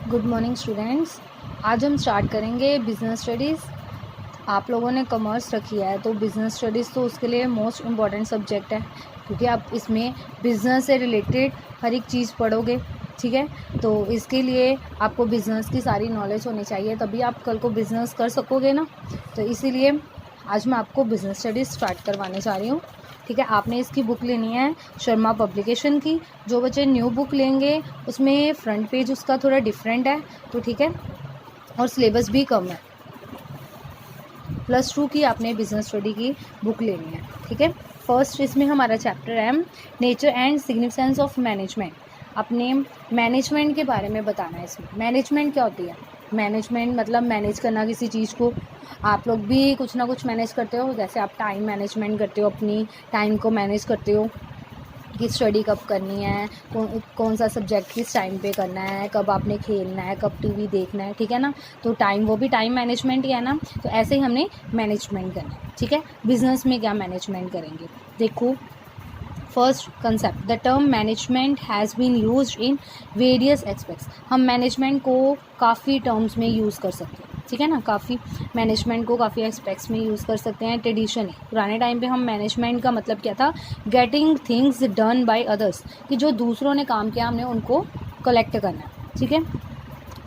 Good morning students. आज हम start करेंगे बिज़नेस स्टडीज़। आप लोगों ने कॉमर्स रखी है तो बिज़नेस स्टडीज़ तो उसके लिए मोस्ट इम्पॉर्टेंट सब्जेक्ट है, क्योंकि आप इसमें बिज़नेस से रिलेटेड हर एक चीज़ पढ़ोगे। ठीक है, तो इसके लिए आपको बिज़नेस की सारी नॉलेज होनी चाहिए, तभी आप कल को बिज़नेस कर सकोगे ना। तो इसीलिए आज मैं आपको बिज़नेस स्टडीज़ स्टार्ट करवाने जा रही हूँ। ठीक है, आपने इसकी बुक लेनी है शर्मा पब्लिकेशन की। जो बच्चे न्यू बुक लेंगे उसमें फ्रंट पेज उसका थोड़ा डिफरेंट है, तो ठीक है, और सिलेबस भी कम है। +2 की आपने बिज़नेस स्टडी की बुक लेनी है। ठीक है, फर्स्ट इसमें हमारा चैप्टर है nature and significance of management. अपने मैनेजमेंट के बारे में बताना है। इसमें मैनेजमेंट क्या होती है? मैनेजमेंट मतलब मैनेज करना किसी चीज़ को। आप लोग भी कुछ ना कुछ मैनेज करते हो, जैसे आप टाइम मैनेजमेंट करते हो, अपनी टाइम को मैनेज करते हो कि स्टडी कब करनी है, कौन सा सब्जेक्ट किस टाइम पे करना है, कब आपने खेलना है, कब टीवी देखना है। ठीक है ना, तो टाइम, वो भी टाइम मैनेजमेंट ही है ना। तो ऐसे ही हमने मैनेजमेंट करना है। ठीक है, बिजनेस में क्या मैनेजमेंट करेंगे, देखो। First concept, the term management has been used in various aspects. हम मैनेजमेंट को काफ़ी टर्म्स में यूज़ कर सकते हैं। ठीक है ना, काफ़ी मैनेजमेंट को काफ़ी एस्पेक्ट्स में यूज़ कर सकते हैं। ट्रेडिशनली पुराने टाइम पे हम मैनेजमेंट का मतलब क्या था? Getting things done by others, कि जो दूसरों ने काम किया हमने उनको कलेक्ट करना है। ठीक है,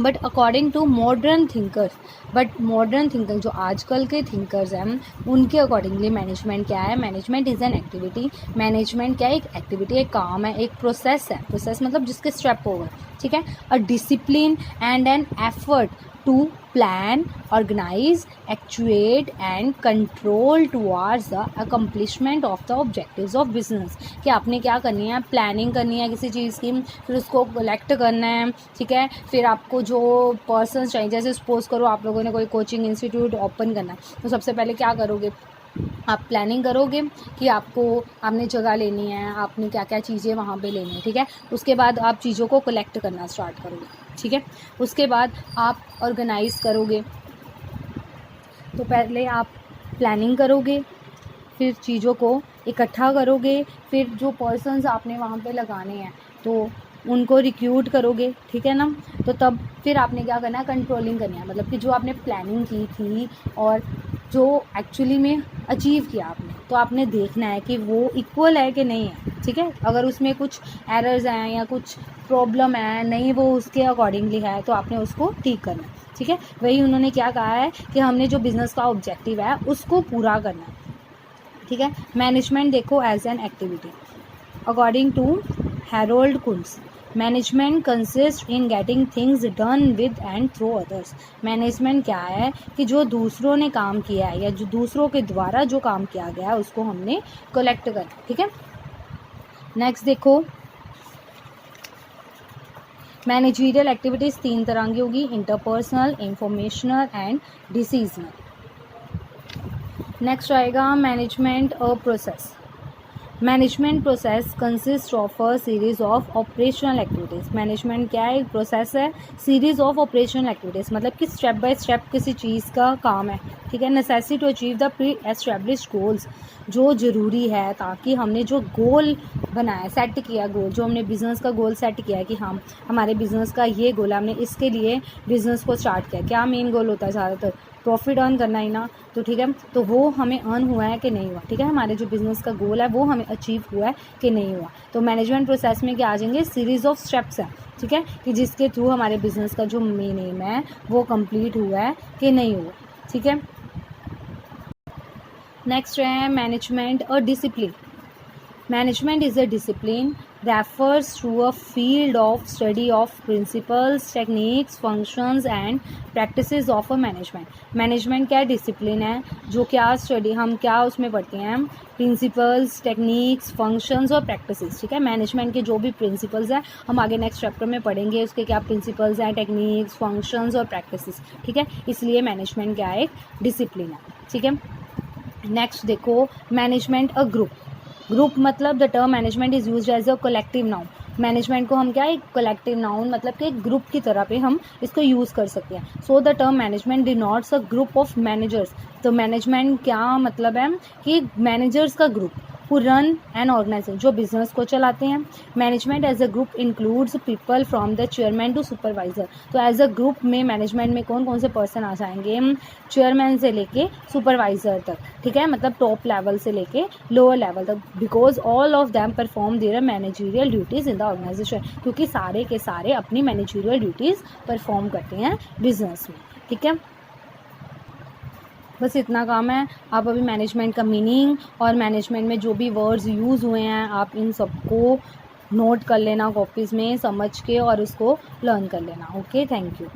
but according to modern thinkers, जो आजकल के थिंकर्स हैं उनके अकॉर्डिंगली मैनेजमेंट क्या है? Management is an activity. Management क्या है? एक एक्टिविटी, एक काम है, एक प्रोसेस है। प्रोसेस मतलब जिसके स्टेप होगा। ठीक है, a discipline and an effort to plan, organise, actuate and control towards the accomplishment of the objectives of business. कि आपने क्या करनी है? प्लानिंग करनी है किसी चीज़ की, फिर उसको कलेक्ट करना है। ठीक है, फिर आपको जो पर्सन चाहिए, जैसे सपोज करो आप लोगों ने कोई कोचिंग इंस्टीट्यूट ओपन करना है, तो सबसे पहले क्या करोगे? आप प्लानिंग करोगे कि आपने जगह लेनी है, आपने क्या क्या चीज़ें वहाँ पे लेनी है। ठीक है, उसके बाद आप चीज़ों को कलेक्ट करना स्टार्ट करोगे। ठीक है, उसके बाद आप ऑर्गेनाइज करोगे। तो पहले आप प्लानिंग करोगे, फिर चीज़ों को इकट्ठा करोगे, फिर जो पर्सन्स आपने वहाँ पे लगाने हैं तो उनको रिक्रूट करोगे। ठीक है ना, तो तब फिर आपने क्या करना है? कंट्रोलिंग करनी है, मतलब कि जो आपने प्लानिंग की थी और जो एक्चुअली में अचीव किया आपने, तो आपने देखना है कि वो इक्वल है कि नहीं है। ठीक है, अगर उसमें कुछ एरर्स हैं या कुछ प्रॉब्लम है, नहीं वो उसके अकॉर्डिंगली है, तो आपने उसको ठीक करना है। ठीक है, वही उन्होंने क्या कहा है कि हमने जो बिज़नेस का ऑब्जेक्टिव है उसको पूरा करना है। ठीक है, मैनेजमेंट देखो as an activity. According to Harold Koontz, management consist in getting things done with and through others. Management क्या है? कि जो दूसरों ने काम किया है या जो दूसरों के द्वारा जो काम किया गया है उसको हमने कलेक्ट करना। ठीक है, नेक्स्ट देखो, मैनेजरियल एक्टिविटीज़ 3 तरह की होगी: interpersonal, informational and decisional. Next आएगा मैनेजमेंट और process. Management process consist of a series of operational activities. Management क्या है? एक प्रोसेस है, सीरीज ऑफ ऑपरेशनल एक्टिविटीज़, मतलब कि स्टेप बाय स्टेप किसी चीज़ का काम है। ठीक है, necessity to achieve the pre established goals, जो ज़रूरी है ताकि हमने जो गोल बनाया, सेट किया गोल, जो हमने बिज़नेस का गोल सेट किया है कि हम हमारे बिज़नेस का ये गोल है, हमने इसके लिए बिज़नेस को स्टार्ट किया। क्या मेन गोल होता है? ज़्यादातर प्रॉफिट अर्न करना ही ना। तो ठीक है, तो वो हमें अर्न हुआ है कि नहीं हुआ? ठीक है, हमारे जो बिज़नेस का गोल है वो हमें अचीव हुआ है कि नहीं हुआ? तो मैनेजमेंट प्रोसेस में क्या आ जाएंगे? सीरीज़ ऑफ स्टेप्स है। ठीक है, कि जिसके थ्रू हमारे बिज़नेस का जो मेन एम है वो कंप्लीट हुआ है कि नहीं हुआ। ठीक है, नेक्स्ट है मैनेजमेंट और discipline. Management is a discipline, refers to a field of study of principles, techniques, functions and practices of a management. Management क्या डिसिप्लिन है? जो क्या स्टडी हम क्या उसमें पढ़ते हैं? प्रिंसिपल्स, टेक्निक्स, फंक्शंस और प्रैक्टिसेस। ठीक है, मैनेजमेंट के जो भी प्रिंसिपल्स हैं हम आगे नेक्स्ट चैप्टर में पढ़ेंगे, उसके क्या प्रिंसिपल्स हैं, टेक्निक्स, फंक्शंस और प्रैक्टिसेस। ठीक है, इसलिए मैनेजमेंट क्या है? एक डिसिप्लिन है। ठीक है, नेक्स्ट देखो, मैनेजमेंट अ ग्रुप। ग्रुप मतलब the term management is used as a collective noun. Management को हम क्या, एक कलेक्टिव नाउन मतलब कि एक ग्रुप की तरह पे हम इसको यूज़ कर सकते हैं। So the term management denotes a group of managers. तो मैनेजमेंट क्या मतलब है? कि मैनेजर्स का group who run an organisation, जो बिजनेस को चलाते हैं। Management as a group includes people from the chairman to supervisor, तो एज अ ग्रुप में मैनेजमेंट में कौन कौन से पर्सन आ जाएंगे, चेयरमैन से लेके सुपरवाइजर तक, ठीक है, मतलब टॉप लेवल से लेके लोअर लेवल तक, because all of them perform their managerial duties in the organisation, क्योंकि सारे के सारे अपनी मैनेजरियल ड्यूटीज़ परफॉर्म करते हैं बिजनेस में, ठीक है। बस इतना काम है। आप अभी मैनेजमेंट का मीनिंग और मैनेजमेंट में जो भी वर्ड्स यूज़ हुए हैं आप इन सबको नोट कर लेना कॉपीज़ में समझ के और उसको लर्न कर लेना। Okay, thank you.